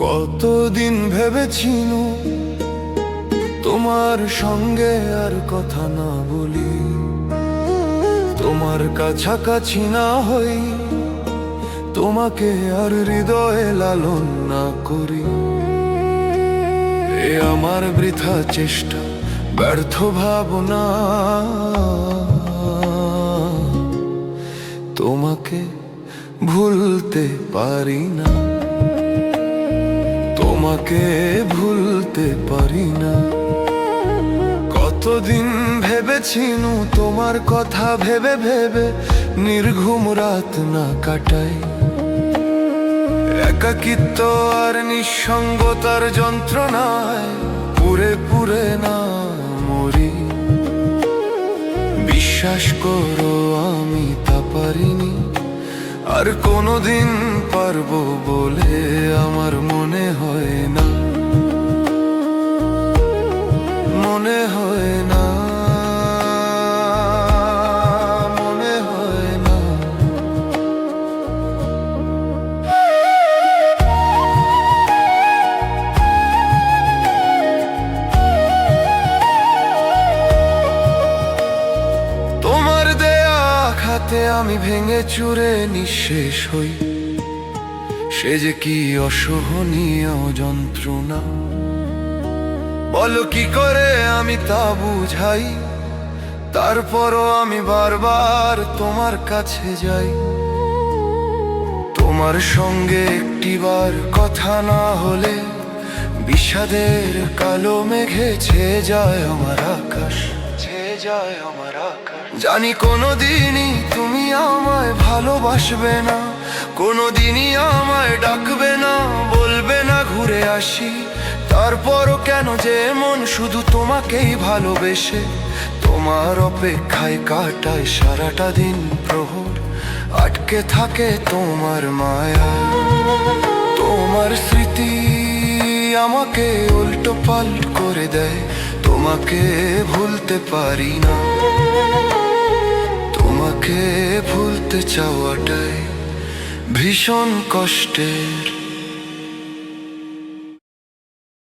কতদিন ভেবেছিনু তোমার সঙ্গে আর কথা না বলি, তোমার কাছাকাছি না হই, তোমাকে আর হৃদয়ে লালন না করি। এ আমার বৃথা চেষ্টা, ব্যর্থ ভাবনা, তোমাকে ভুলতে পারি না, তোমাকে ভুলতে পারি না। কতদিন ভেবেছিনু তোমার কথা ভেবে ভেবে নির্ঘুম রাত না কাটাই, একাকিত্ব আর নিঃসঙ্গতার যন্ত্রণায় পুরে পুরে না মরি। বিশ্বাস করো আমি তা পারিনি, আর কোনোদিন পারবো বলে আমার মনে হয় না, মনে হয় না, মনে হয় না। তোমার দেয়া আঘাতে আমি ভেঙে চুরে নিঃশেষ হই, সে যে কি অসহনীয় যন্ত্রণা, বলো কি করে আমি তা বুঝাই। তারপরও আমি বারবার তোমার কাছে যাই, তোমার সঙ্গে একটিবার কথা না হলে বিষাদের কালো মেঘে ছেয়ে যায় আমার আকাশ, ছেয়ে যায় আমার আকাশ। জানি কোনোদিনই তুমি আমায় ভালোবাসবে না, কোনোদিনই আমায় ডাকবে না, বলবে না ঘুরে আসি। তারপরও কেন যে মন শুধু তোমাকেই ভালোবেসে তোমার অপেক্ষায় কাটায় সারাটা দিন প্রহর, আটকে থাকে তোমার মায়া। তোমার স্মৃতি আমাকে উল্টো পাল্ট করে দেয়, তোমাকে ভুলতে পারি না, তোমাকে ভুলতে চাওয়াটাই ভীষণ কষ্টের।